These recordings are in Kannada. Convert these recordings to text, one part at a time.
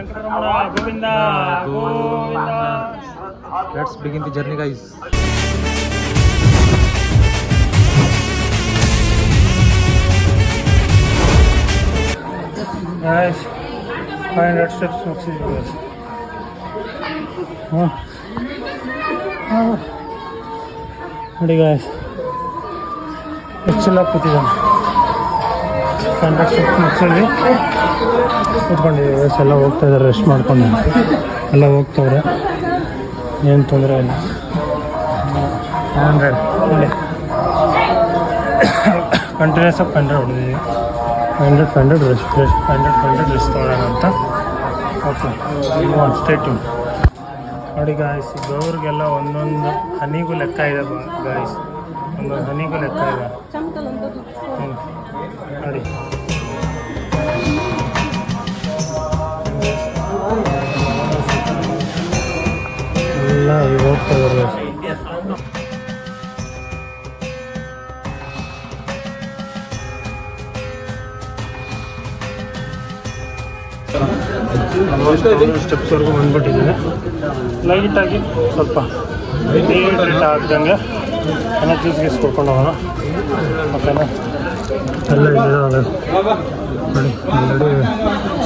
Govinda. Let's begin the journey, guys. Guys, 500 steps maximum, guys. ನೋಡಿ ಗಾಯ್ಸ್ ಎಷ್ಟು ಚೆನ್ನಾಗಿ ಕೂತಿದ್ದಾನೆ. 500 ಸ್ಟೆಪ್ಸ್ ಮುಗಿಸಲ್ಲಿ ಕೂತ್ಕೊಂಡಿದ್ದೀವಿ ಗಾಯ್ಸ್. ಎಲ್ಲ ಹೋಗ್ತಾ ಇದ್ದಾರೆ, ರೆಸ್ಟ್ ಮಾಡ್ಕೊಂಡು ಎಲ್ಲ ಹೋಗ್ತವ್ರೆ, ಏನು ತೊಂದರೆ ಇಲ್ಲ. 500 ನೋಡಿ ಕಂಟಿನ್ಯೂಸ್ ಆಗಿ 500 ಹೊಡೆದಿದ್ದೀವಿ. 500 ರೆಸ್ಟ್ 500 ರೆಸ್ಟ್ ತೊಗೊಳ್ಳೋಣ ಅಂತ. ಓಕೆ ಸ್ಟೇಟ್ ನೋಡಿ ಗಾಯ್ಸ್, ಗೌರಿಗೆಲ್ಲ ಒಂದೊಂದು ಹನಿಗೂ ಲೆಕ್ಕ ಇದೆ ಗಾಯ್ಸ್, ಒಂದೊಂದು ಹನಿಗೂ ಲೆಕ್ಕ ಇದೆ. ನೋಡಿ ಎಲ್ಲ ಹೋಗ್ತಾ ಇದ್ದಾರೆ. ಸ್ಟೆಪ್ಸ್ವರೆಗೂ ಬಂದ್ಬಿಟ್ಟಿದ್ದೀವಿ. ಲೈಟಾಗಿ ಸ್ವಲ್ಪ ಲೇಟ್ ಆಗ್ದಂಗೆ ಜ್ಯೂಸ್ ಗೀಸ್ ಕೊಡ್ಕೊಂಡು ಹೋಗೋಣ. ಓಕೆನಾ? ಎಲ್ಲ ಇದ್ದೀರ ನೋಡಿ ಆಲ್ರೆಡಿ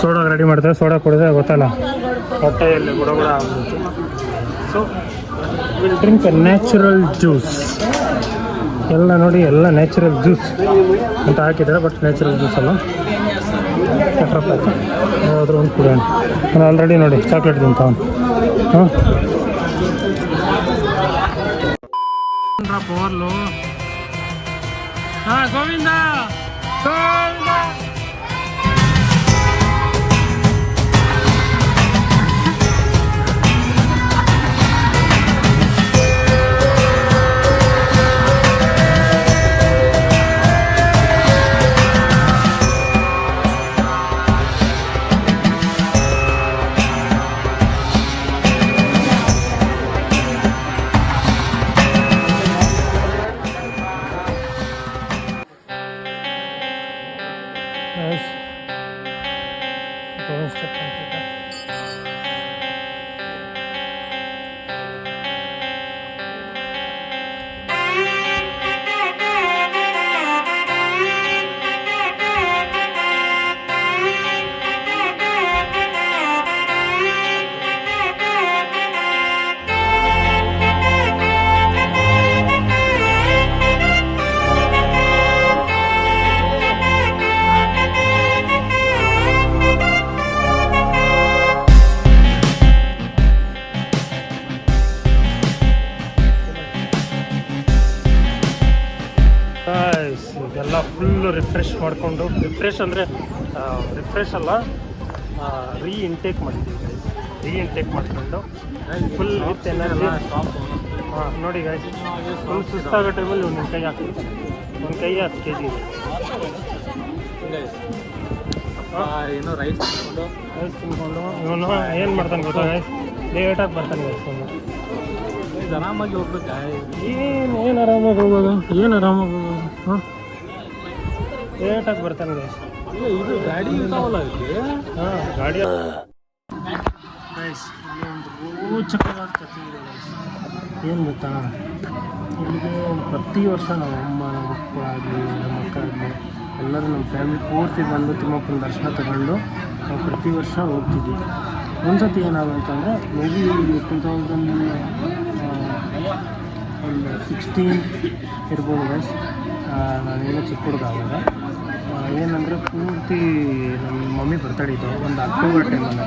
ಸೋಡಾ ರೆಡಿ ಮಾಡ್ತಾರೆ. ಸೋಡಾ ಕುಡಿದ್ರೆ ಗೊತ್ತಲ್ಲ ಹೊಟ್ಟೆಯಲ್ಲಿ ಗುಡ ಆಗ್ಬಿಡುತ್ತೆ. So will drink A natural juice. ಎಲ್ಲ ನೋಡಿ ಎಲ್ಲ ನ್ಯಾಚುರಲ್ ಜ್ಯೂಸ್ ಅಂತ ಹಾಕಿದ್ದಾರೆ, ಬಟ್ ನ್ಯಾಚುರಲ್ ಜ್ಯೂಸ್ ಅಲ್ಲ. ಪೆಟ್ರೋಲ್ ಪ್ಯಾಕ್ ಯಾವುದಾದ್ರೂ ಒಂದು ಕುಡಿಯೋಣ. ನಾನು ಆಲ್ರೆಡಿ ನೋಡಿ ಚಾಕ್ಲೇಟ್ ತಿಂತಾವನು. ಹಾಂ ಬೋರ್ಲು. ಹಾಂ ಗೋವಿಂದ ಗೋವಿಂದ. ಇದೆಲ್ಲ ಫುಲ್ಲು ರಿಫ್ರೆಶ್ ಮಾಡಿಕೊಂಡು, ರಿಫ್ರೆಶ್ ಅಂದರೆ ರಿಫ್ರೆಶ್ ಅಲ್ಲ, ರೀಇಂಟೇಕ್ ಮಾಡಿದ್ದೀವಿ. ರೀಇಂಟೇಕ್ ಮಾಡಿಕೊಂಡು ಫುಲ್ ವಿತ್ ಎನರ್ಜಿ. ಹಾಂ ನೋಡಿ ಗಾಯ್ಸ್, ಫುಲ್ ಸುಸ್ತಾಗೋ ಟೈಮಲ್ಲಿ ಒಂದು ಕೈ ಹಾಕ್ತೀವಿ. ಒಂದು ಕೈ 10 kg ಇದೆ. ಏನೋ ರೈಸ್ ತಿನ್ಕೊಂಡು ಇವನು ಏನು ಮಾಡ್ತಾನೆ ಗೊತ್ತಾ ಗಾಯ್ಸ್, ಲೇಟಾಗಿ ಬರ್ತಾನೆ ಗಾಯ್ಸ್. ಆರಾಮಾಗಿ ಹೋಗ್ಬೇಕು. ಏನು ಆರಾಮಾಗಿ ಹೋಗೋದು, ಏನು ಆರಾಮಾಗಿ ಹೋಗೋದು. ಹಾಂ ಲೇಟಾಗಿ ಬರ್ತಾನೆ ಗಾಯ್ಸ್. ಇದು ಗಾಡಿ ಇರ್ತಾವಲ್ಲ ಇದಕ್ಕೆ. ಹಾಂ ಗಾಡಿ ಗೈಸ್, ಇಲ್ಲಿ ಒಂದು ರೋಚಕವಾದ ಕಥೆ ಇದೆ ಗೈಸ್. ಏನು ಗೊತ್ತಾ, ಇಲ್ಲಿಗೆ ಪ್ರತಿ ವರ್ಷ ನಮ್ಮ ಅಮ್ಮ, ನಮ್ಮ ಅಪ್ಪ ಆಗಲಿ, ನಮ್ಮ ಅಕ್ಕ ಆಗಲಿ, ಎಲ್ಲರೂ ನಮ್ಮ ಫ್ಯಾಮಿಲಿ ಪೂರ್ತಿ ಬಂದು ತಿಮ್ಮಪ್ಪನ ದರ್ಶನ ತಗೊಂಡು ನಾವು ಪ್ರತಿ ವರ್ಷ ಹೋಗ್ತಿದ್ವಿ. ಒಂದು ಸತಿ ಏನಾಗೋಯ್ತಂದರೆ ಮೇ ಬಿ 2016 ಇರ್ಬೋದು ಗೈಸ್. ನಾನೇನೋ ಚಿಕ್ಕ ಹುಡುಗ ಆವಾಗ. ಏನಂದರೆ ಪೂರ್ತಿ ನಮ್ಮ ಮಮ್ಮಿ ಬರ್ತಡೇ ಇತ್ತು ಒಂದು ಅಕ್ಟೋಬರ್ ಟೈಮಲ್ಲಿ,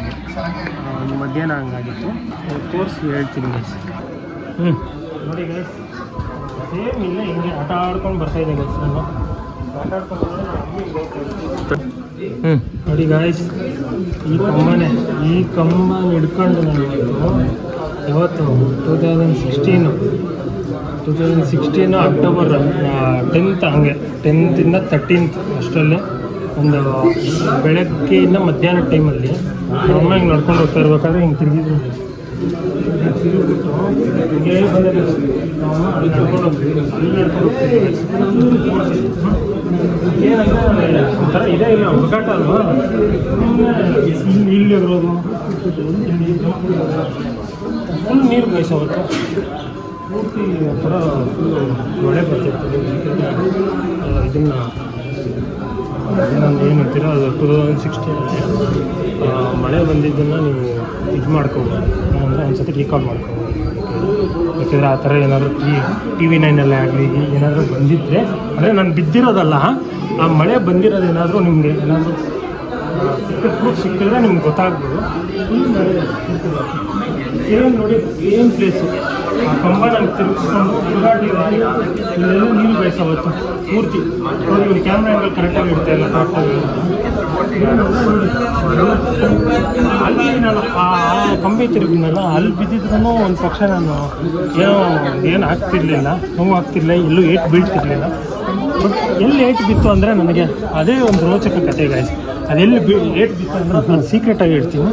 ಒಂದು ಮಧ್ಯಾಹ್ನ ಹಂಗಾಗಿತ್ತು. ತೋರಿಸಿ ಹೇಳ್ತೀನಿ ಗೈಸ್. ನೋಡಿ ಗೈಸ್, ಸೇಮ್ ಇಲ್ಲ ಹಿಂಗೆ ಆಟ ಆಡ್ಕೊಂಡು ಬರ್ತಾಯಿದ್ದೆ ಗೈಸ್. ನಾನು ಆಟ ಆಡ್ಕೊಂಡು ನೋಡಿ ಗಾಯ್ಸ್, ಈ ಕಂಬನ ಹಿಡ್ಕೊಂಡು ನಾನು ಯಾವತ್ತು 2016 ಅಕ್ಟೋಬರ್ 10th ಹಂಗೆ 10th 13th ಅಷ್ಟರಲ್ಲಿ ಒಂದು ಬೆಳಗ್ಗೆಯಿಂದ ಮಧ್ಯಾಹ್ನ ಟೈಮಲ್ಲಿ ನಮ್ಮ ಹಿಂಗೆ ನಡ್ಕೊಂಡು ಹೋಗ್ತಾ ಇರ್ಬೇಕಾದ್ರೆ ಹಿಂಗೆ ತಿರುಗಿದ್ರು. ತಿರುಗಿಬಿಟ್ಟು ಹಿಂಗೆ ಬಂದರೆ ನಾವು ಅಲ್ಲಿ ನಡ್ಕೊಂಡು ಹೋಗ್ತೀವಿ, ಅಲ್ಲಿ ನಡ್ಕೊಂಡು ಹೋಗ್ತೀವಿ. ಏನಂದ್ರೆ ಒಂಥರ ಇದೇ ಇಲ್ಲ, ಹುಡುಗಾಟ ಅಲ್ವಾ? ಇಲ್ಲಿ ಇರೋದು ಫುಲ್ ನೀರು ಬೇಯಿಸೋಗುತ್ತೆ, ಪೂರ್ತಿ ಒಂಥರ ಫುಲ್ಲು ಮಳೆ ಬರ್ತಿರ್ತದೆ. ಇದನ್ನು ಏನಂದ್ರೆ ಏನಂತೀರ, ಅದು 2016 ಮಳೆ ಬಂದಿದ್ದನ್ನು ನೀವು ಇದು ಮಾಡ್ಕೋಬೋದು, ಅಂದರೆ ಒಂದು ಸತಿ ರೀಕಾಲ್ ಮಾಡ್ಕೋಬೋದು. ಯಾಕೆಂದರೆ ಆ ಥರ ಏನಾದರೂ TV9 ಆಗಲಿ ಏನಾದರೂ ಬಂದಿದ್ದರೆ, ಅಂದರೆ ನಾನು ಬಿದ್ದಿರೋದಲ್ಲ, ಆ ಮಳೆ ಬಂದಿರೋದು ಏನಾದರೂ ನಿಮಗೆ ಏನಾದರೂ ಪ್ರೂಫ್ ಸಿಕ್ಕಿದ್ರೆ ನಿಮ್ಗೆ ಗೊತ್ತಾಗ್ಬೋದು. ಏನು ನೋಡಿ, ಏನು ಪ್ಲೇಸು, ಆ ಕಂಬ ನಂಗೆ ತಿರುಗಿಸ್ಕೊಂಡು ತಿರುಗಾಟಿದೆ, ಇಲ್ಲೆಲ್ಲ ನೀರು ಬೇಯಿಸೋವತ್ತು ಪೂರ್ತಿ. ನೋಡಿ ಇವ್ರು ಕ್ಯಾಮ್ರಾ ಆ್ಯಂಗಲ್ ಕರೆಕ್ಟಾಗಿ ಇಡ್ತಾ ಇಲ್ಲ, ಕರೆಕ್ಟಾಗಿ ಅಲ್ಲಿ ನಾನು ಆ ಕಂಬಿ ತಿರುಗಿದ್ನಲ್ಲ, ಅಲ್ಲಿ ಬಿದ್ದಿದ್ರೂ ಒಂದು ಪಕ್ಷ ನಾನು ಏನು ಆಗ್ತಿರ್ಲಿಲ್ಲ, ನೋವು ಆಗ್ತಿರ್ಲಿಲ್ಲ, ಎಲ್ಲೂ ಏಟು ಬೀಳ್ತಿರ್ಲಿಲ್ಲ. ಬಟ್ ಎಲ್ಲಿ ಏಟು ಬಿತ್ತು ಅಂದರೆ ನನಗೆ ಅದೇ ಒಂದು ರೋಚಕ ಕತೆ ಗಾಯ್ಸ್. ಅದೆಲ್ಲಿ ಏಟು ಬಿತ್ತು ಅಂದರೆ ನಾನು ಸೀಕ್ರೆಟಾಗಿ ಹೇಳ್ತೀನಿ.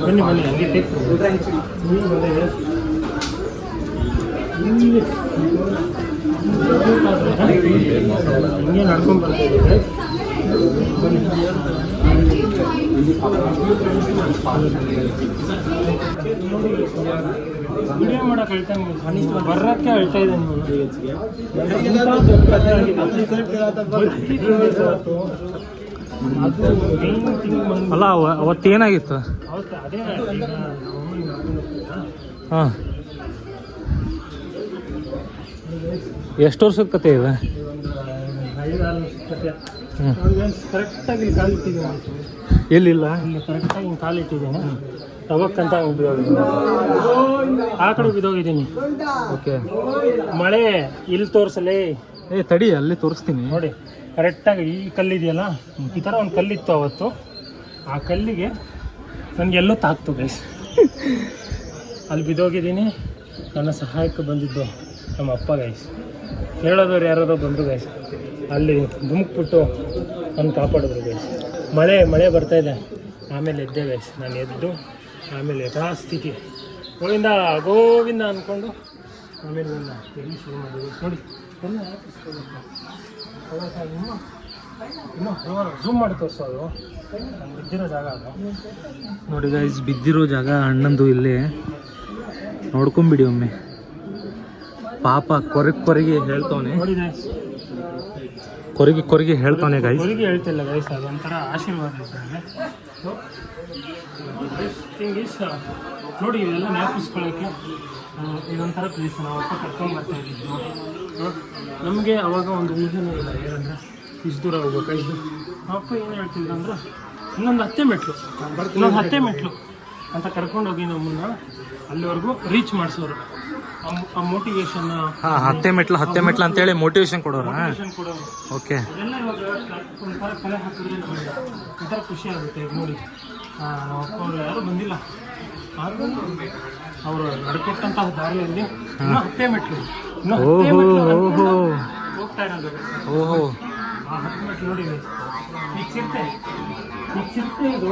ಬನ್ನಿ ಬನ್ನಿ, ಹಂಗೆ ಟೇಕ್ ಹಿಂಗೆ ನಡ್ಕೊಂಡು ಬರ್ತಾಯಿದ್ದೆ. ವಿಡಿಯೋ ಮಾಡೋಕೆ ಹೇಳ್ತಾನೆ, ಬರೋಕ್ಕೆ ಹೇಳ್ತಾ ಇದ್ದೇನೆ. ಅಲ್ಲ ಅವತ್ತೇನಾಗಿತ್ತು? ಅದೇ ಹಾಂ, ಎಷ್ಟು ವರ್ಷದ ಕತೆ ಇದೆ? 5-6 ವರ್ಷದ ಕತೆ. ಕರೆಕ್ಟಾಗಿ ಕಾಲಿಟ್ಟಿದ್ದೇನೆ, ಎಲ್ಲಿಲ್ಲ, ಇಲ್ಲಿ ಕರೆಕ್ಟಾಗಿ ಹಿಂಗೆ ಕಾಲಿಟ್ಟಿದ್ದೇನೆ. ತಗೋಕ್ಕಂತ ಬಿದ್ದೋಗಿದ್ದೀನಿ, ಆ ಕಡೆ ಬಿದ್ದೋಗಿದ್ದೀನಿ. ಓಕೆ, ಮಳೆ ಇಲ್ಲಿ ತೋರಿಸಲೇ. ತಡಿ, ಅಲ್ಲಿ ತೋರಿಸ್ತೀನಿ ನೋಡಿ. ಕರೆಕ್ಟಾಗಿ ಈ ಕಲ್ಲಿದೆಯಲ್ಲ, ಈ ಥರ ಒಂದು ಕಲ್ಲಿತ್ತು ಅವತ್ತು. ಆ ಕಲ್ಲಿಗೆ ನನಗೆಲ್ಲೂ ತಾಕ್ತು ಗೈಸ್, ಅಲ್ಲಿ ಬಿದ್ದೋಗಿದ್ದೀನಿ. ನನ್ನ ಸಹಾಯಕ್ಕೆ ಬಂದಿದ್ದು ನಮ್ಮ ಅಪ್ಪ ಗೈಸ್, ಹೇಳೋದವ್ರು ಯಾರಾದರೂ ಬಂದರು ಗೈಸ್, ಅಲ್ಲಿ ಧುಮುಕ್ಬಿಟ್ಟು ನನ್ನ ಕಾಪಾಡಿದ್ರು ಗೈಸ್. ಮಳೆ ಬರ್ತಾಯಿದೆ. ಆಮೇಲೆ ಎದ್ದೆ ಗೈಸ್, ನಾನು ಎದ್ದು ಆಮೇಲೆ ಯಥಾಸ್ಥಿತಿ ಗೋವಿಂದ ಗೋವಿಂದ ಅಂದ್ಕೊಂಡು ಆಮೇಲೆ ನನ್ನ ಎಲ್ಲಿ ಶುರು ಮಾಡಿದ್ವಿ ನೋಡಿ. ಎಲ್ಲ ಇನ್ನೂ ಝೂಮ್ ಮಾಡಿ ತೋರಿಸೋದು, ನಾನು ಬಿದ್ದಿರೋ ಜಾಗ ಅದು ನೋಡಿ ಗೈಸ್. ಬಿದ್ದಿರೋ ಜಾಗ ಅಣ್ಣಂದು ಇಲ್ಲೇ, ನೋಡ್ಕೊಂಬಿಡಿ ಒಮ್ಮೆ. ಪಾಪ ಕೊರಗಿ ಹೇಳ್ತವನೆ, ನೋಡಿ ಗೈಸ್, ಕೊರಗಿ ಹೇಳ್ತವನೆ ಗೈಸ್. ಕೊರಗಿ ಹೇಳ್ತಿಲ್ಲ ಗೈಸ್, ಅದೊಂಥರ ಆಶೀರ್ವಾದ ಗೈಸ್. ನೋಡಿ ಇವೆಲ್ಲ ಜ್ಞಾಪಿಸ್ಕೊಳ್ಳೋಕ್ಕೆ ಇದೊಂಥರ ಪ್ಲೇಸ್. ನಾವು ಅಪ್ಪ ಕರ್ಕೊಂಡು ಬರ್ತಾ ಇದ್ದಿದ್ದು. ನಮಗೆ ಅವಾಗ ಒಂದು ಊಹೆನೂ ಇಲ್ಲ, ಏನಂದರೆ ಇಷ್ಟು ದೂರ ಹೋಗ್ಬೇಕು. ಅಪ್ಪ ಏನು ಹೇಳ್ತಿದ್ರು ಅಂದ್ರೆ ಇನ್ನೊಂದು 10 ಮೆಟ್ಲು ಅಂತ ಕರ್ಕೊಂಡೋಗಿ ನಮ್ಮನ್ನು ಅಲ್ಲಿವರೆಗೂ ರೀಚ್ ಮಾಡಿಸೋರು. ಆ ಮೋಟಿವೇಶನ್, 10 ಮೆಟ್ಲು ಅಂತೇಳಿ ಮೋಟಿವೇಶನ್ ಕೊಡೋರು. ಓಕೆ, ಎಲ್ಲ ಇವಾಗ ಒಂಥರ ಕಲೆ ಹಾಕಿದ್ರೆ ನಮಗೆ ಒಂಥರ ಖುಷಿ ಆಗುತ್ತೆ. ಈಗ ನೋಡಿ, ನಮ್ಮ ಅಪ್ಪ ಅವರು ಯಾರೂ ಬಂದಿಲ್ಲ, ಆದರೂ ಅವರು ನಡ್ಕೊಟ್ಟಂತಹ ದಾರಿಯಲ್ಲಿ ಇನ್ನೂ 10 ಮೆಟ್ಲು ಹೋಗ್ತಾ ಇರೋದು. ಓಹೋ, ಆ 10 ಮೆಟ್ಲು ನೋಡಿ, ಈ ಚಿರತೆ ಇದು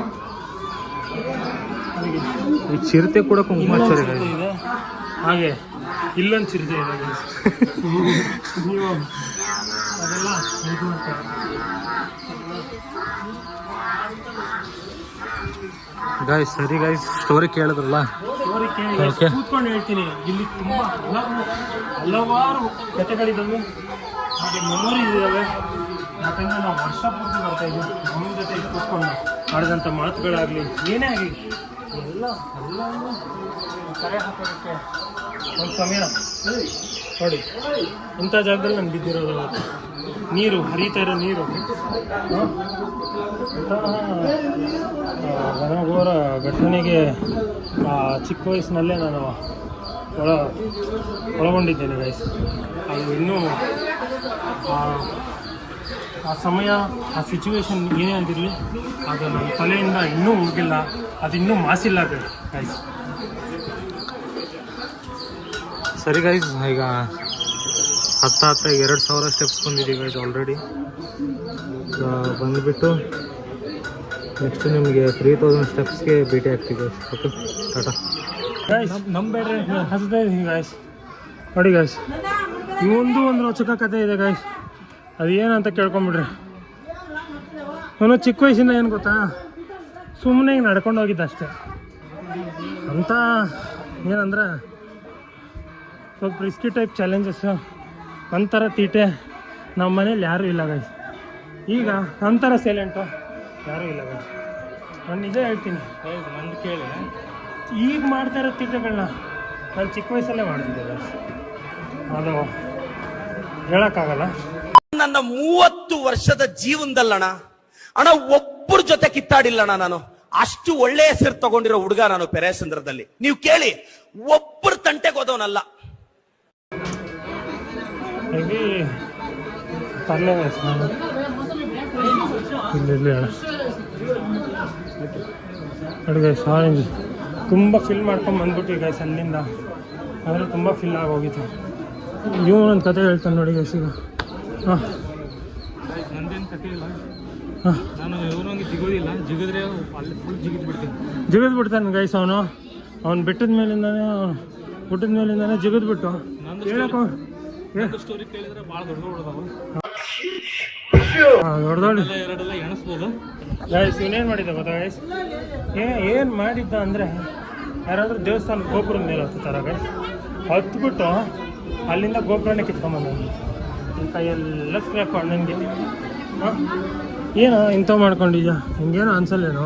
ಈ ಚಿರತೆ ಕೂಡ ಕುಂಕುಮಾಚಾರ್ಯ ಇದೆ, ಹಾಗೆ ಇಲ್ಲೊಂದು ಚಿರತೆ ಇದೆ. ನೀವು ಅದೆಲ್ಲ ಇದು ಮಾಡ್ತಾರೆ. ಗಾಯ್ಸ್, ಸರಿ ಗಾಯ್ಸ್, ಸ್ಟೋರಿ ಕೇಳಿದ್ರಲ್ಲ, ಸ್ಟೋರಿ ಕೇಳಿ ಕೂತ್ಕೊಂಡು ಹೇಳ್ತೀನಿ. ಇಲ್ಲಿ ತುಂಬ ಹಲವಾರು ಕಥೆಗಳಿದ್ದಾವೆ, ಹಾಗೆ ಮೆಮೊರೀಸ್ ಇದ್ದಾವೆ. ಯಾಕಂದರೆ ನಾವು ವರ್ಷ ಪೂರ್ತಿ ಬರ್ತಾಯಿದ್ವಿ, ನಮ್ಮ ಜೊತೆ ಕೂತ್ಕೊಂಡು ಆಡಿದಂಥ ಮಾತುಗಳಾಗಲಿ ಏನೇ ಆಗಲಿ ಎಲ್ಲವೂ ಕರೆ ಹಾಕೋದಕ್ಕೆ ಒಂದು ಸಮಯ. ನೋಡಿ, ಇಂಥ ಜಾಗದಲ್ಲಿ ನಾನು ಬಿದ್ದಿರೋದು. ನೀರು ಹರಿತಾ ಇರೋ ನೀರು, ಘನಘೋರ ಘಟನೆಗೆ ಚಿಕ್ಕ ವಯಸ್ಸಿನಲ್ಲೇ ನಾನು ಒಳಗೊಂಡಿದ್ದೇನೆ ಗೈಸ್. ಅದು ಇನ್ನೂ ಆ ಸಮಯ, ಆ ಸಿಚುವೇಶನ್ ಏನೇ ಆಗಿರಲಿ, ಅದು ನನ್ನ ತಲೆಯಿಂದ ಇನ್ನೂ ಹೋಗಿಲ್ಲ, ಅದು ಇನ್ನೂ ಮಾಸಿಲ್ಲ ಗೈಸ್. ಸರಿ ಗೈಸ್, ಈಗ ಹತ್ತ 2000 ಸ್ಟೆಪ್ಸ್ ಬಂದಿದ್ದೀವಿ ಗೈಸ್ ಆಲ್ರೆಡಿ. ಬಂದುಬಿಟ್ಟು ನೆಕ್ಸ್ಟ್ ನಿಮಗೆ 3000 ಸ್ಟೆಪ್ಸ್ಗೆ ಭೇಟಿ ಆಗ್ತೀವಿ. ಓಕೆ, ಟಾಟಾ. ಗಾಯ್ಸ್ ನಂಬೇಡ್ರಿ, ಹಸ್ತಾ ಇದೀನಿ ಗಾಯ್ಸ್. ನೋಡಿ ಗಾಯ್ಸ್, ಇವೊಂದು ಒಂದು ರೋಚಕ ಕಥೆ ಇದೆ ಗಾಯ್ಸ್. ಅದು ಏನಂತ ಕೇಳ್ಕೊಂಬಿಡ್ರಿ. ಅವನು ಚಿಕ್ಕ ವಯಸ್ಸಿಂದ ಏನು ಗೊತ್ತಾ, ಸುಮ್ಮನೆ ಹಿಂಗೆ ನಡ್ಕೊಂಡು ಹೋಗಿದ್ದ ಅಷ್ಟೇ. ಅಂತ ಏನಂದ್ರೆ ಸ್ವಲ್ಪ ರಿಸ್ಕಿ ಟೈಪ್ ಚಾಲೆಂಜಸ್ಸು, ಒಂಥರ ತೀಟೆ. ನಮ್ಮ ಮನೇಲಿ ಯಾರೂ ಇಲ್ಲ ಗಾಯ್ಸ್. ಈಗ ಒಂಥರ ಸೈಲೆಂಟು, ಯಾರೂ ಇಲ್ಲ ಗಾಯ್ಸ್. ನಾನು ನಿಜ ಹೇಳ್ತೀನಿ, ನಂದು ಕೇಳಿ, ಈಗ ಮಾಡ್ತಾ ಇರೋ ತೀಟೆಗಳನ್ನ ನಾನು ಚಿಕ್ಕ ವಯಸ್ಸಲ್ಲೇ ಮಾಡ್ತಿದ್ದೆ ಗಾಯ್ಸ್. ಅದು ಹೇಳೋಕ್ಕಾಗಲ್ಲ. ನನ್ನ 30 ವರ್ಷದ ಜೀವನದಲ್ಲಣ್ಣ ಒಬ್ಬರ ಜೊತೆ ಕಿತ್ತಾಡಿಲ್ಲಣ್ಣ. ನಾನು ಅಷ್ಟು ಒಳ್ಳೆ ಹೆಸರು ತಗೊಂಡಿರೋ ಹುಡುಗ ನಾನು ಪೆರೇಸಂದ್ರದಲ್ಲಿ. ನೀವು ಕೇಳಿ, ಒಬ್ಬರು ತಂಟೆಗೆ ಹೋದವನಲ್ಲ. ಹೇಗೆ ತರಲೆ ಗಾಯ್ಸ್. ಇಲ್ಲಿ ಅಣ್ಣ ನೋಡಿ ಗಾಯ್ಸ್, ಆರೆಂಜ್ ತುಂಬ ಫಿಲ್ ಮಾಡ್ಕೊಂಡು ಬಂದ್ಬಿಟ್ಟು ಗಾಯ್ಸ್ ಅಲ್ಲಿಂದ. ಆದರೆ ತುಂಬ ಫಿಲ್ ಆಗೋಗಿತ್ತು. ಇವನೊಂದು ಕತೆ ಹೇಳ್ತಾನೆ ನೋಡಿ ಗಾಯ್ಸ್. ಈಗ ಹಾಂ, ನಂದೇನು ಕಥೆ ಇಲ್ಲ. ಹಾಂ, ನಾನು ಇವನೊಂದು ಜಿಗೋದಿಲ್ಲ, ಜಿಗಿದ್ರೆ ಅಲ್ಲಿ ಫುಲ್ ಜಿಗಿದು ಬಿಡ್ತಾನೆ ಗಾಯ್ಸ್. ಅವನು ಬಿಟ್ಟಿದ ಮೇಲಿಂದಾನೆ, ಹುಟ್ಟಿದ ಮೇಲಿಂದಾನೆ ಜಿಗಿದ್ಬಿಟ್ಟು ಹೇಳಕ್ಕೆ ಸ್ಟೋರಿ ಕೇಳಿದ್ರೆ ಭಾಳ ದೊಡ್ಡದಾವು. ದೊಡ್ಡ ಎರಡೆಲ್ಲ ಎಣಿಸ್ಬೋದು ಗಾಯ್ಸ್. ಇವನೇನು ಮಾಡಿದ್ದ ಗೊತ್ತಾ ಗಾಯ್ಸ್, ಏನು ಮಾಡಿದ್ದ ಅಂದರೆ, ಯಾರಾದರೂ ದೇವಸ್ಥಾನ ಗೋಪುರದ ಮೇಲೆ ಹತ್ತುತ್ತಾರ ಗಾಯ್ಸ್. ಹತ್ಬಿಟ್ಟು ಅಲ್ಲಿಂದ ಗೋಪುರನೇ ಕಿತ್ಕೊಂಬಂದ. ಕೈಯೆಲ್ಲ ಸ್ಕ್ರ್ಯಾಪ್ ಅಣ್ಣನಿಗೆ. ಹಾಂ, ಏನೋ ಇಂಥವು ಮಾಡ್ಕೊಂಡಿದ್ಯಾ, ಹಿಂಗೇನೋ ಅನ್ಸಲ್ಲೇನೋ?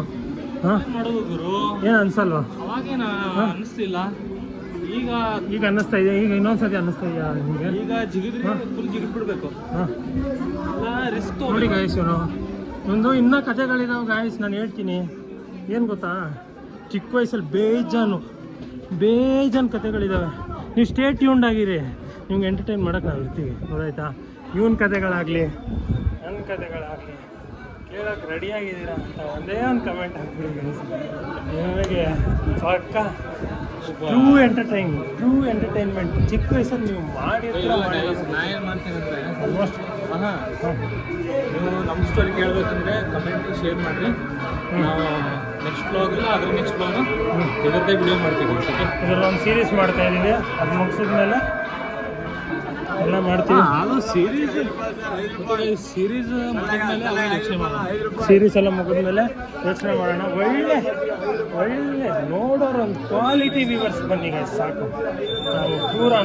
ಹಾಂ, ಮಾಡೋದು ಗುರು, ಏನು ಅನ್ಸಲ್ವಾ? ಅವಾಗೇನ ಅನ್ನಿಸ್ಲಿಲ್ಲ, ಈಗ ಅನ್ನಿಸ್ತಾ ಇದೆಯಾ? ಈಗ ಇನ್ನೊಂದ್ಸತಿ ಅನ್ನಿಸ್ತಾ ಇದೆಯಾ ನಿಮಗೆ? ಈಗ ಜಿಗಿದ್ರೆ ಫುಲ್ ಜಿಗಿದ್ಬಿಡ್ಬೇಕು. ಹಾಂ, ರಿಸ್ಕ್ ನೋಡಿ ಗಾಯ್ಸ್. ಒಂದು ಇನ್ನೂ ಕಥೆಗಳಿದಾವೆ ಗಾಯ್ಸ್, ನಾನು ಹೇಳ್ತೀನಿ. ಏನು ಗೊತ್ತಾ, ಚಿಕ್ಕ ವಯಸ್ಸಲ್ಲಿ ಬೇಜಾನು ಕಥೆಗಳಿದ್ದಾವೆ. ನೀವು ಸ್ಟೇ ಟ್ಯೂನ್ಡ್ ಆಗಿರಿ, ನಿಮ್ಗೆ ಎಂಟರ್ಟೈನ್ ಮಾಡೋಕ್ಕೆ ನಾವು ಇರ್ತೀವಿ. ಗೊತ್ತಾಯ್ತಾ? ಇವನ್ ಕಥೆಗಳಾಗಲಿ, ನನ್ನ ಕಥೆಗಳಾಗಲಿ ಕೇಳೋಕ್ಕೆ ರೆಡಿಯಾಗಿದ್ದೀರಾ ಅಂತ ಒಂದೇ ಒಂದು ಕಮೆಂಟ್ ಹಾಕ್ಬಿಡಿ ಗೈಸ್. ನಿಮಗೆ ಪಕ್ಕ ಟ್ರೂ ಎಂಟರ್ಟೈನ್ಮೆಂಟ್ ಚಿಕ್ಕ ವಯಸ್ಸಲ್ಲಿ ನೀವು ಮಾಡಿರ್ತೀರ. ನಾ ಏನು ಮಾಡ್ತೀನಿ ಅಂದರೆ, ಆಲ್ಮೋಸ್ಟ್ ನೀವು ನಮ್ಮ ಸ್ಟೋರಿ ಕೇಳಬೇಕಂದ್ರೆ ಕಮೆಂಟ್ ಶೇರ್ ಮಾಡಿರಿ. ನಾವು ನೆಕ್ಸ್ಟ್ ಬ್ಲಾಗ್ ಇಲ್ಲ ಅದ್ರ ನೆಕ್ಸ್ಟ್ ಬ್ಲಾಗ್ ಇದರದ್ದೇ ವಿಡಿಯೋ ಮಾಡ್ತೀವಿ. ಇದರಲ್ಲಿ ಒಂದು ಸೀರೀಸ್ ಮಾಡ್ತಾ ಇದ್ದೀವಿ. ಅದು ಮುಗಿಸಿದ್ಮೇಲೆ ಎಲ್ಲ ಮಾಡ್ತೀವಿ. ಅದು ಸೀರೀಸ್ ಮುಗಿದ್ಮೇಲೆ ಅವಾಗ ಯೋಚನೆ ಮಾಡೋಣ. ಸೀರೀಸ್ ಎಲ್ಲ ಮುಗಿದ್ಮೇಲೆ ಯೋಚನೆ ಮಾಡೋಣ. ಒಳ್ಳೆ ನೋಡೋರು ಒಂದು ಕ್ವಾಲಿಟಿ ವ್ಯೂವರ್ಸ್ ಬನ್ನಿ ಗಾಯ್ಸ್, ಸಾಕು.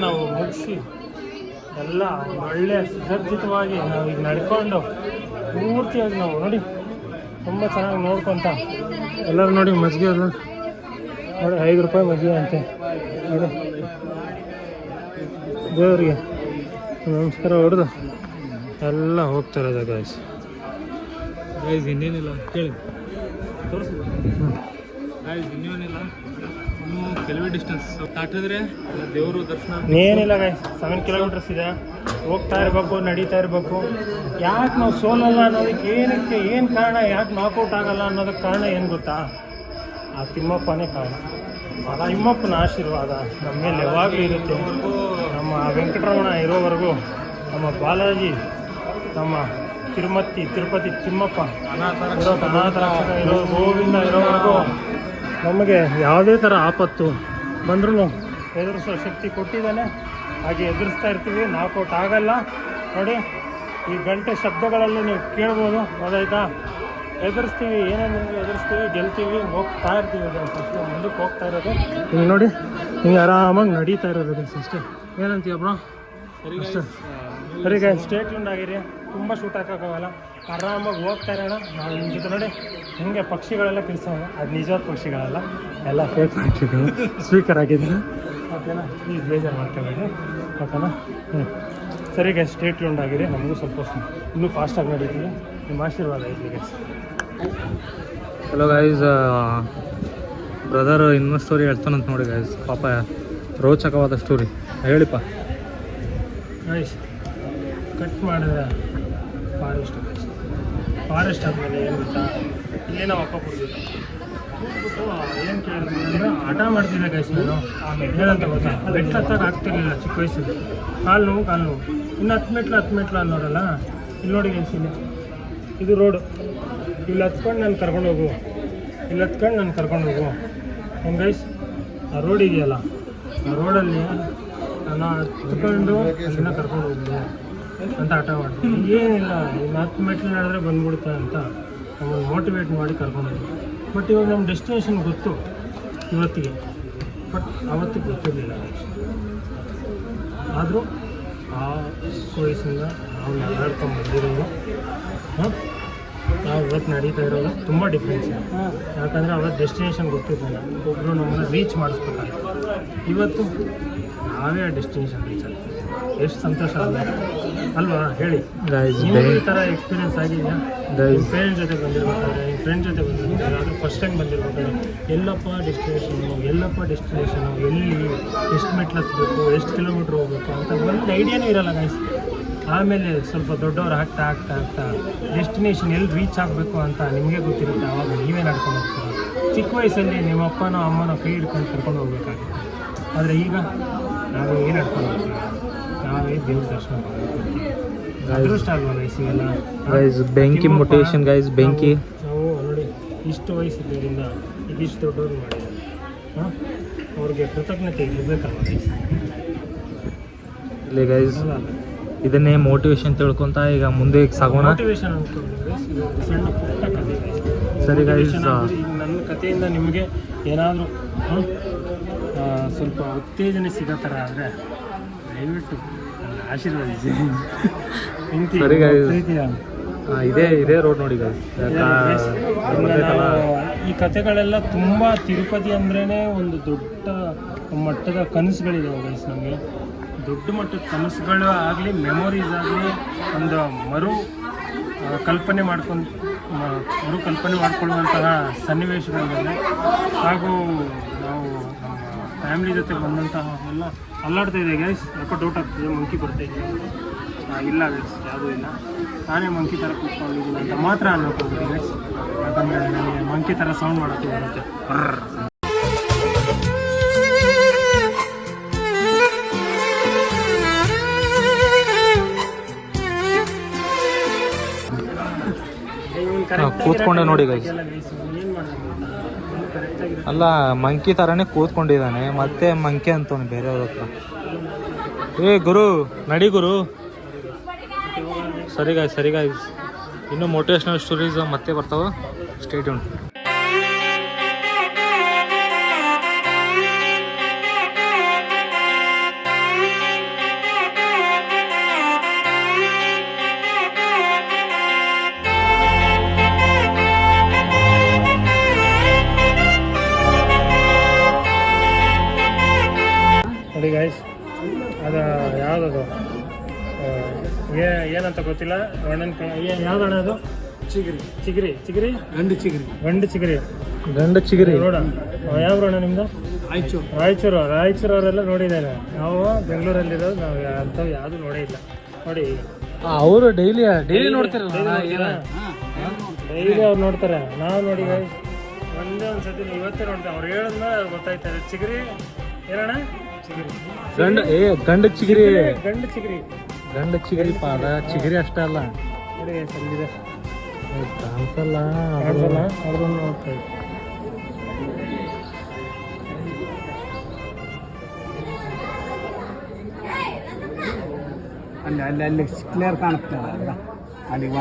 ನಾವು ಮುಗಿಸಿ ಎಲ್ಲ ಒಳ್ಳೆ ಸುಸಜ್ಜಿತವಾಗಿ ನಾವು ಈಗ ನಡ್ಕೊಂಡು ಪೂರ್ತಿಯಾಗಿ ನಾವು ನೋಡಿ ತುಂಬ ಚೆನ್ನಾಗಿ ನೋಡ್ಕೊತ ಎಲ್ಲರೂ ನೋಡಿ. ಮಜ್ಜಿಗೆ ಅದು ನೋಡಿ, 5 ರೂಪಾಯಿ ಮಜ್ಜಿಗೆ ಅಂತೆ. ನೋಡಿ, ದೇವರಿಗೆ ನಮಸ್ಕಾರ ಹೊಡೆದು ಎಲ್ಲ ಹೋಗ್ತಾರದ ಗಾಯ್ಸ್. ಇನ್ನೇನಿಲ್ಲ ಕೇಳಿ ತೋರಿಸಿ ಗಾಯ್ಸ್, ಇನ್ನೇನಿಲ್ಲ. ಇನ್ನೂ ಕೆಲವೇ ಡಿಸ್ಟೆನ್ಸ್ ದಾಟಿದ್ರೆ ದೇವರು ದರ್ಶನ. ಏನಿಲ್ಲ ಗಾಯ್ಸ್, 7 ಕಿಲೋಮೀಟರ್ಸ್ ಇದೆ. ಹೋಗ್ತಾ ಇರಬೇಕು, ನಡೀತಾ ಇರಬೇಕು. ಯಾಕೆ ನಾವು ಸೋಲಲ್ಲ ಅನ್ನೋದಕ್ಕೆ ಏನು ಕಾರಣ, ಯಾಕೆ ನಾಕೌಟ್ ಆಗಲ್ಲ ಅನ್ನೋದಕ್ಕೆ ಕಾರಣ ಏನು ಗೊತ್ತಾ? ಆ ತಿಮ್ಮಪ್ಪನೇ ಕಾರಣ. ಆ ತಿಮ್ಮಪ್ಪನ ಆಶೀರ್ವಾದ ನಮ್ಮ ಮೇಲೆ ಯಾವಾಗಲೂ ಇರುತ್ತೆ. ನಮ್ಮ ವೆಂಕಟರಮಣ ಇರೋವರೆಗೂ, ನಮ್ಮ ಬಾಲಾಜಿ, ನಮ್ಮ ತಿರುಪತಿ ತಿಮ್ಮಪ್ಪ ಅನಾಥ ರಕ್ಷಕ ಇರೋ ಗೋವಿಂದ ಇರೋವರೆಗೂ ನಮಗೆ ಯಾವುದೇ ಥರ ಆಪತ್ತು ಬಂದ್ರೂ ಎದುರಿಸೋ ಶಕ್ತಿ ಕೊಟ್ಟಿದ್ದಾನೆ. ಹಾಗೆ ಎದುರಿಸ್ತಾ ಇರ್ತೀವಿ, ನಾಕೌಟ್ ಆಗಲ್ಲ. ನೋಡಿ, ಈ ಗಂಟೆ ಶಬ್ದಗಳಲ್ಲಿ ನೀವು ಕೇಳ್ಬೋದು. ಗೊತ್ತಾಯ್ತಾ? ಎದುರಿಸ್ತೀವಿ, ಏನೇನು ಎದುರಿಸ್ತೀವಿ, ಗೆಲ್ತೀವಿ, ಹೋಗ್ತಾ ಇರ್ತೀವಿ. ಅಷ್ಟೇ ಮುಂದಕ್ಕೆ ಹೋಗ್ತಾ ಇರೋದು. ಹಿಂಗೆ ನೋಡಿ, ಹಿಂಗೆ ಆರಾಮಾಗಿ ನಡೀತಾ ಇರೋದು ಅಷ್ಟೇ. ಏನಂತೀಯ ಬ್ರೋ? ಅಷ್ಟೇ. ಸರಿ ಗಾಯ್ಸ್, ಸ್ಟೇ ಟ್ಯೂನ್ಡ್ ಆಗಿರಿ. ತುಂಬ ಶೂಟ್ ಹಾಕೋಕ್ಕಾಗಲ್ಲ, ಆರಾಮಾಗಿ ಹೋಗ್ತಾ ಇರೋಣ. ನಾವು ನಿಮ್ಮ ಜೊತೆ ನೋಡಿ ಹಿಂಗೆ ಪಕ್ಷಿಗಳೆಲ್ಲ ಕಿರ್ಸೋಣ. ಅದು ನಿಜವಾದ ಪಕ್ಷಿಗಳಲ್ಲ, ಎಲ್ಲ ಫೇಕ್ ಪಕ್ಷಿಗಳು, ಸ್ಪೀಕರ್ ಆಗಿದ್ದಾರೆ. ಓಕೆನಾ? ಪ್ಲೀಸ್ ಬೇಜಾರು ಮಾಡ್ಕೋಬೇಡಿ. ಓಕೆನಾ? ಸರಿ ಗಾಯ್ಸ್, ಸ್ಟೇ ಟ್ಯೂನ್ಡ್ ಆಗಿರಿ. ನಮಗೂ ಸ್ವಲ್ಪ ಇನ್ನೂ ಫಾಸ್ಟಾಗಿ ನಡೀತೀವಿ. ನಿಮ್ಮ ಆಶೀರ್ವಾದ ಇರಲಿ ಗಾಯ್ಸ್. ಹಲೋ ಗೈಸ್, ಬ್ರದರ್ ಇನ್ನೊಂದು ಸ್ಟೋರಿ ಹೇಳ್ತಾನಂತ ನೋಡಿ ಗೈಸ್. ಪಾಪ ರೋಚಕವಾದ ಸ್ಟೋರಿ ಹೇಳಿಪ್ಪ. ಗೈಸ್, ಕಟ್ ಮಾಡಿದ್ರೆ ಫಾರೆಸ್ಟ್ ಆದಮೇಲೆ ಏನು ಗೊತ್ತಾ, ಇಲ್ಲೇ ನಾವು ಹಾಕೋಬಿಡ್ತೀವಿ. ಕೂತ್ಬಿಟ್ಟು ಏನು ಕೇಳಿದ್ವಿ ಅಂದರೆ ಹಠ ಮಾಡ್ತಿದ್ದೆ ಗೈಸ್. ನಾನು ಏನಂತ ಗೊತ್ತಾ, ಬೆಟ್ಟ ಹತ್ತಾಗ ಆಗ್ತಿರ್ಲಿಲ್ಲ ಚಿಕ್ಕ ವಯಸ್ಸಿಗೆ. ಕಾಲು ನೋವು. ಇನ್ನು 10 ಮೆಟ್ಲು ಅನ್ನೋರಲ್ಲ, ಇಲ್ಲಿ ನೋಡಿ ಗೈಸ್, ಇದು ರೋಡು. ಇಲ್ಲಿ ಹತ್ಕೊಂಡು ನಾನು ಕರ್ಕೊಂಡು ಹೋಗು, ಇಲ್ಲಿ ಹತ್ಕೊಂಡು ನಾನು ಕರ್ಕೊಂಡು ಹೋಗು. ಏನು ಗೈಸ್, ಆ ರೋಡ್ ಇದೆಯಲ್ಲ, ಆ ರೋಡಲ್ಲಿ ನಾನು ಹತ್ಕೊಂಡು ಅಲ್ಲಿನ ಕರ್ಕೊಂಡು ಹೋಗ್ಬೋದು ಅಂತ ಆಟ ಮಾಡ್ತೀನಿ. ಏನಿಲ್ಲ, ಇನ್ನು 10 ಮೆಟ್ಲು ನಡೆದ್ರೆ ಬಂದ್ಬಿಡುತ್ತೆ ಅಂತ ನಮ್ಮನ್ನು ಮೋಟಿವೇಟ್ ಮಾಡಿ ಕರ್ಕೊಂಡು ಹೋಗಿ. ಬಟ್ ಇವಾಗ ನಮ್ಮ ಡೆಸ್ಟಿನೇಷನ್ ಗೊತ್ತು ಇವತ್ತಿಗೆ, ಬಟ್ ಆವತ್ತಿಗೆ ಗೊತ್ತಿರಲಿಲ್ಲ. ಆದರೂ ಆ ವಯಸ್ಸಿಂದ ನಾವು ನಡ್ಕೊಂಡು ಬಂದಿರೋದು, ನಾವು ಇವತ್ತು ನಡೀತಾ ಇರೋದು ತುಂಬ ಡಿಫ್ರೆನ್ಸ್ ಇದೆ. ಯಾಕಂದರೆ ಅವತ್ತು ಡೆಸ್ಟಿನೇಷನ್ ಗೊತ್ತಿರಲಿಲ್ಲ, ಒಬ್ಬರು ನಮ್ಮನ್ನು ರೀಚ್ ಮಾಡಿಸ್ಬೇಕಾಗಿತ್ತು. ಇವತ್ತು ನಾವೇ ಆ ಡೆಸ್ಟಿನೇಷನ್ ರೀಚ್ ಆಗ್ತೀವಿ. ಎಷ್ಟು ಸಂತೋಷ ಅಲ್ವಾ ಹೇಳಿ. ನಿಮಗೂ ಈ ಥರ ಎಕ್ಸ್ಪೀರಿಯನ್ಸ್ ಆಗಿದೆಯಾ? ನಿಮ್ಮ ಪೇರೆಂಟ್ಸ್ ಜೊತೆ ಬಂದಿರ್ಬೇಕಾದ್ರೆ, ನಿಮ್ಮ ಫ್ರೆಂಡ್ ಜೊತೆ ಬಂದಿರ್ಬೇಕಾದ್ರೆ, ಅದು ಫಸ್ಟ್ ಟೈಮ್ ಬಂದಿರ್ಬೇಕಾದ್ರೆ ಎಲ್ಲಪ್ಪ ಡೆಸ್ಟಿನೇಷನು, ಎಲ್ಲಿ ಎಷ್ಟು ಮೆಟ್ಲು ಹತ್ತಬೇಕು, ಎಷ್ಟು ಕಿಲೋಮೀಟ್ರ್ ಹೋಗ್ಬೇಕು ಅಂತ ಒಂದು ಐಡಿಯಾನೂ ಇರೋಲ್ಲ ಗೈಸ್. ಆಮೇಲೆ ಸ್ವಲ್ಪ ದೊಡ್ಡವ್ರು ಆಗ್ತಾ ಆಗ್ತಾ ಆಗ್ತಾ ಡೆಸ್ಟಿನೇಷನ್ ಎಲ್ಲಿ ರೀಚ್ ಆಗಬೇಕು ಅಂತ ನಿಮಗೆ ಗೊತ್ತಿರುತ್ತೆ. ಆವಾಗ ನೀವೇ ನಡ್ಕೊಂಡು ಹೋಗ್ತೀರ. ಚಿಕ್ಕ ವಯಸ್ಸಲ್ಲಿ ನಿಮ್ಮ ಅಪ್ಪನೋ ಅಮ್ಮನೋ ಕೈ ಹಿಡ್ಕೊಂಡು ಕರ್ಕೊಂಡು ಹೋಗ್ಬೇಕಾಗಿತ್ತು. ಆದರೆ ಈಗ ನಾವು ಏನು ನಡ್ಕೊಂಡು ಹೋಗ್ತೀವಿ, ನಾವೇ ದೇವ್ರ ದರ್ಶನ ಮಾಡಬೇಕು. ಅದೃಷ್ಟ ಅಲ್ವಾ ಗೈಸ್ ಇವೆಲ್ಲ. ಬೆಂಕಿ ಮೋಟಿವೇಶನ್ ಗೈಸ್, ಬೆಂಕಿ. ನಾವು ನೋಡಿ ಇಷ್ಟು ವಯಸ್ಸಿದ್ದರಿಂದ ಇದಿಷ್ಟು ದೊಡ್ಡವ್ರು ಮಾಡಿದ್ದಾರೆ. ಅವ್ರಿಗೆ ಕೃತಜ್ಞತೆ ಇರಬೇಕಲ್ವ ಗೈಸ್. ಇಲ್ಲಿ ಗೈಸ್ ಇದನ್ನೇ ಮೋಟಿವೇಶನ್ ತಿಳ್ಕೊಂತ ಈಗ ಮುಂದೆ ಸಾಗೋಣ. ಮೋಟಿವೇಶನ್ ಅಂದ್ಕೊಂಡು ಸಣ್ಣ ಪುಟ್ಟ ಕಥೆ. ಸರಿ ಗೈಸ್, ನನ್ನ ಕಥೆಯಿಂದ ನಿಮಗೆ ಏನಾದರೂ ಸ್ವಲ್ಪ ಉತ್ತೇಜನೆ ಸಿಗೋ ಥರ ಆದರೆ ದಯವಿಟ್ಟು ಆಶೀರ್ವದಿಸಿ. ಸರಿ ಗೈಸ್, ಇದೇ ರೋಡ್ ನೋಡಿ ಗೈಸ್. ಈ ಕಥೆಗಳೆಲ್ಲ ತುಂಬ ತಿರುಪತಿ ಅಂದ್ರೇ ಒಂದು ದೊಡ್ಡ ಮಟ್ಟದ ಕನಸುಗಳಿದೆ ಗೈಸ್. ನಮಗೆ ದೊಡ್ಡ ಮಟ್ಟದ ಕನಸುಗಳು ಆಗಲಿ, ಮೆಮೊರೀಸ್ ಆಗಲಿ, ಒಂದು ಕಲ್ಪನೆ ಮಾಡಿಕೊಳ್ಳುವಂತಹ ಸನ್ನಿವೇಶಗಳಿದೆ. ಹಾಗೂ ನಾವು ನಮ್ಮ ಫ್ಯಾಮಿಲಿ ಜೊತೆ ಬಂದಂತಹ ಎಲ್ಲ ಅಲ್ಲಾಡ್ತಾ ಇದೆ ಗೈಸ್. ಯಾಕೋ ಡೌಟ್ ಆಗ್ತಿದೆ, ಮಂಕಿ ಬರ್ತಾ ಇದೆ. ಇಲ್ಲ ಗೈಸ್, ಯಾವುದೂ ಇಲ್ಲ, ನಾನೇ ಮಂಕಿ ಥರ ಕೂತ್ಕೊಂಡಿದ್ದೀನಿ ಅಂತ ಮಾತ್ರ ಅನ್ನೋಕ್ಕೋಗ್ಬೋದು ಗೈಸ್. ಯಾಕಂದರೆ ನನಗೆ ಮಂಕಿ ಥರ ಸೌಂಡ್ ಮಾಡೋಕ್ಕೆ ಬರುತ್ತೆ. ಕೂತ್ಕೊಂಡೆ ನೋಡಿ ಗೈಸ್. ಅಲ್ಲ, ಮಂಕಿ ಥರನೇ ಕೂತ್ಕೊಂಡಿದ್ದಾನೆ, ಮತ್ತೆ ಮಂಕಿ ಅಂತವನು ಬೇರೆಯವ್ರ ಹತ್ರ. ಏ ಗುರು, ನಡಿ ಗುರು. ಸರಿ ಗಾಯ್ಸ್, ಇನ್ನೂ ಮೋಟಿವೇಶ್ನಲ್ ಸ್ಟೋರೀಸ್ ಮತ್ತೆ ಬರ್ತಾವ. Stay tune. ನೋಡಿ ಗೈಸ್, ಅದು ಯಾವುದದು ಏನಂತ ಗೊತ್ತಿಲ್ಲ. ಯಾವ್ದು ಅಣ್ಣ ಅದು? ಚಿಗರಿ ಗಂಡು ಚಿಗರಿ ನೋಡ. ಯಾವ ಅಣ್ಣ ನಿಮ್ದು? ರಾಯಚೂರು ಅವರೆಲ್ಲ ನೋಡಿದ್ದೇನೆ. ನಾವು ಬೆಂಗಳೂರಲ್ಲಿರೋದು, ನಾವು ಅಂಥವು ಯಾವುದು ನೋಡೇ ಇಲ್ಲ. ನೋಡಿ ಅವರು ಡೈಲಿ ನೋಡ್ತಿರಲ್ಲ, ಡೈಲಿ ಅವ್ರು ನೋಡ್ತಾರೆ. ನಾವು ನೋಡಿ ಗೈಸ್ ಒಂದೇ ಒಂದ್ಸತಿ ಇವತ್ತೇ ನೋಡ್ತೇವೆ. ಅವ್ರು ಹೇಳಿದ್ನ ಗೊತ್ತಾಯ್ತಾರೆ. ಚಿಗರಿ ಏನಣ್ಣ? ಗಂಡು ಚಿಗರಿ ಪಾದ ಚಿಗರಿ ಅಷ್ಟೇ ಅಲ್ಲ ನೋಡಿ ಸಂದಿದೆ. ಕಾಣಿಸಲ್ಲ ಅವ್ರನ್ನ ನೋಡ್ತಾ ಇದ್ದೆ. ಅಲ್ಲಿ ಕ್ಲಿಯರ್ ಕಾಣುತ್ತೆ ಅಲ್ಲ, ಅಲ್ಲಿಗೆ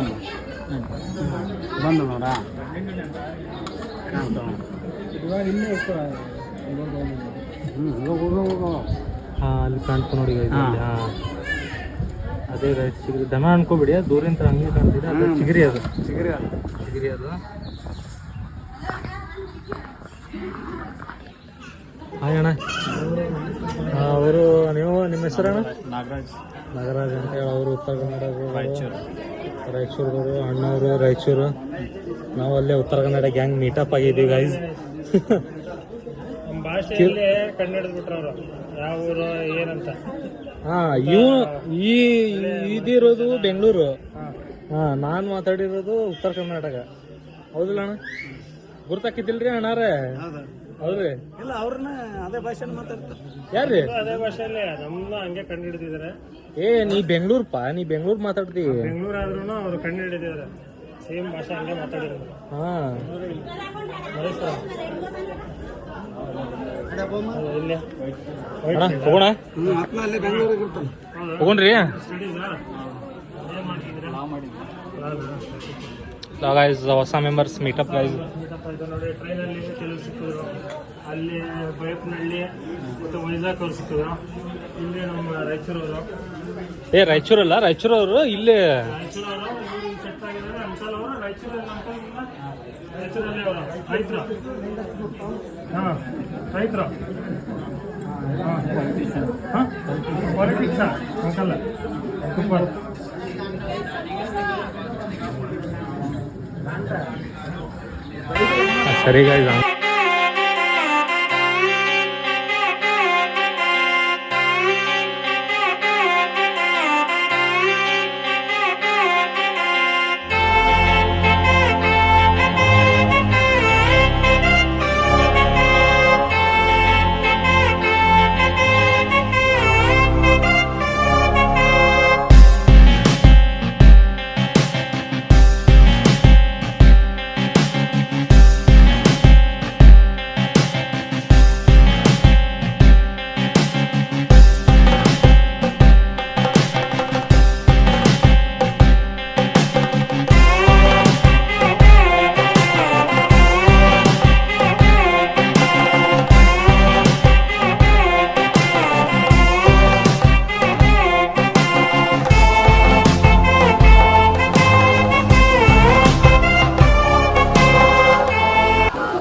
ಬಂದು ನೋಡ. ಇವಾಗ ಇನ್ನೂ ಅಲ್ಲಿ ಕಾಣ್ತು ನೋಡಿ ಗೈಸ್. ಅದೇ ಗೈಸ್ ಚಿಗರಿ. ದನ ಅನ್ಕೋಬಿಡಿ, ದೂರಿಂದ ಹಂಗೆ ಕಾಣ್ತಿದೆ. ಅದು ಚಿಗರಿ ಅದು. ಹಾಯ್ ಅಣ್ಣ. ಅವರು ನಿಮ್ಮ ಹೆಸರಣ್ಣ? ನಾಗರಾಜ್ ಅಂತ ಹೇಳಿ. ಅವರು ಉತ್ತರ ಕನ್ನಡ, ರಾಯಚೂರು. ಅಣ್ಣವರು ರಾಯಚೂರು. ನಾವು ಅಲ್ಲೇ ಉತ್ತರ ಕನ್ನಡ ಗ್ಯಾಂಗ್ ಮೀಟಪ್ ಆಗಿದ್ದೀವಿ ಗೈಸ್. ನಮ್ಮ ಭಾಷೆಯಲ್ಲೇ ಕಂಡುಹಿಡಿದ್ಬಿಟ್ರು ಅವರು ಯಾವ ಊರು ಏನಂತ. ಇದಿರೋದು ಬೆಂಗಳೂರು. ನಾನು ಮಾತಾಡಿರೋದು ಉತ್ತರ ಕರ್ನಾಟಕ. ಹೌದಿಲ್ಲ ಅಣ್ಣ? ಗುರ್ತಾಕಿದ್ದಿಲ್ರಿ ಅಣ್ಣಾರೇ? ಹೌದ್ರಿ. ಇಲ್ಲ, ಅವ್ರನ್ನ ಅದೇ ಭಾಷೆ ಮಾತಾಡ್ತಾರೆ. ಯಾರ್ರಿ? ಅದೇ ಭಾಷೆಯಲ್ಲೇ ನಮ್ಮನ್ನ ಹಂಗೆ ಕಂಡು ಹಿಡಿದಿದ್ದಾರೆ. ನೀ ಬೆಂಗಳೂರು ಮಾತಾಡ್ತಿ. ಬೆಂಗಳೂರು ಆದ್ರೂ ಅವ್ರು ಕಂಡು ಹಿಡಿದಿದ್ದಾರೆ. ಸೇಮ್ ಭಾಷೆ ಹಂಗೆ ಮಾತಾಡಿರೋದು. ಹಾಂ ಇಲ್ಲೇ ಅಣ್ಣ ಹೋಗೋಣ ಅಲ್ಲೇ ಬೆಂಗಳೂರಿಗೆ ಇರ್ತಾನೆ. ಹೋಗೋಣ್ರಿ. ಗೈಸ್ ಹೊಸ ಮೆಂಬರ್ಸ್ ಮೀಟಪ್ ಗೈಸ್. ನೋಡಿ ಟ್ರೈನಲ್ಲಿ ಕೆಲವು ಸಿಕ್ಕಿದ್ರು, ಅಲ್ಲಿ ಬೈಪ್ನಳ್ಳಿ ಮತ್ತು ವೈಜಾಗ್ ಅವ್ರು ಸಿಕ್ಕಿದ್ರು. ಇಲ್ಲಿ ನಮ್ಮ ರಾಯಚೂರವರು ರಾಯಚೂರಲ್ಲ, ರಾಯಚೂರವರು ಇಲ್ಲೇ ರಾಯಚೂರವರು ಸೆಟ್ ಆಗಿದ್ದಾರೆ. ಅಂಶಲ್ ಅವರು ರಾಯಚೂರಲ್ಲಿ ರಾಯಚೂರಲ್ಲಿ ಅವರು ರೈತರು. ಹಾಂ ರೈತರು. ಹಾಂ ಪಾಲಿಟಿಕ್ಸಾ ಅಂಕಲ್ಲ ಸೂಪರ್. ಸರಿ ಗೈಸ್.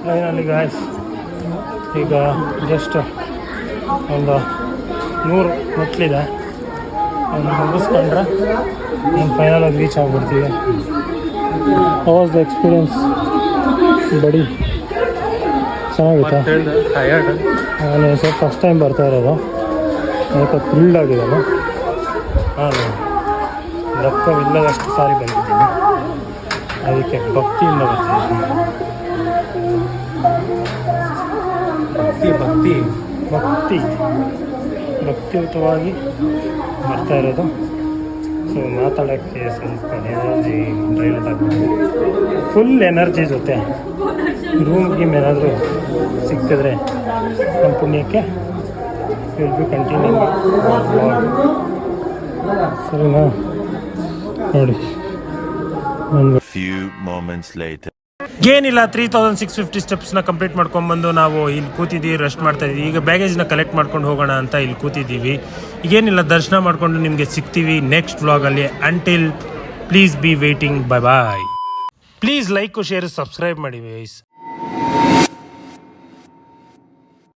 ಫೈನಲಿ ಗಾಯ್ಸ್ ಈಗ ಜಸ್ಟ್ ಒಂದು 100 ಮೆಟ್ಲಿದೆ, ಒಂದು ಮುಗಿಸ್ಕೊಂಡ್ರೆ ನಾನು ಫೈನಲ್ ಆಗಿ ರೀಚ್ ಆಗಿಬಿಡ್ತೀವಿ. How was the experience buddy? ಚೆನ್ನಾಗಿತ್ತಾ? ಟಯರ್ಡ್. ನಾನು ಸ್ವಲ್ಪ ಫಸ್ಟ್ ಟೈಮ್ ಬರ್ತಾ ಇರೋದು, ಸ್ವಲ್ಪ ಥ್ರಿಲ್ಡ್ ಆಗಿರೋದು. ನಾನು ಲೆಕ್ಕವಿಲ್ಲದಷ್ಟು ಸಾರಿ ಬಂದಿದ್ದೀನಿ, ಅದಕ್ಕೆ ಭಕ್ತಿಯಿಂದ ಬರ್ತಿದ್ದೀನಿ. ಭಕ್ತಿಯುತವಾಗಿ ಬರ್ತಾ ಇರೋದು. ಸೊ ಮಾತಾಡೋಕ್ಕೆ ಸ್ವಲ್ಪ ಎನರ್ಜಿ ಡ್ರೈನ್ ಆಗ್ಬೋದು. ಫುಲ್ ಎನರ್ಜಿ ಜೊತೆ ರೂಮ್ಗೆ ಏನಾದರೂ ಸಿಕ್ಕಿದ್ರೆ ನಮ್ಮ ಪುಣ್ಯಕ್ಕೆ ವಿಲ್ ಬಿ ಕಂಟಿನ್ಯೂ. ಸರಿನಾ? ನೋಡಿ ಒಂದು few moments later. ಏನಿಲ್ಲ, 3650 ಸ್ಟೆಪ್ಸ್ನ ಕಂಪ್ಲೀಟ್ ಮಾಡ್ಕೊಂಡ್ಬಂದು ನಾವು ಇಲ್ಲಿ ಕೂತಿದ್ದೀವಿ, ರೆಸ್ಟ್ ಮಾಡ್ತಾ ಇದ್ದೀವಿ. ಈಗ ಬ್ಯಾಗೇಜ್ನ ಕಲೆಕ್ಟ್ ಮಾಡ್ಕೊಂಡು ಹೋಗೋಣ ಅಂತ ಇಲ್ಲಿ ಕೂತಿದ್ದೀವಿ. ಈಗೇನಿಲ್ಲ, ದರ್ಶನ ಮಾಡಿಕೊಂಡು ನಿಮಗೆ ಸಿಗ್ತೀವಿ ನೆಕ್ಸ್ಟ್ ವ್ಲಾಗಲ್ಲಿ. Until please be waiting. Bye. Please like share subscribe ಮಾಡಿ ಗೈಸ್.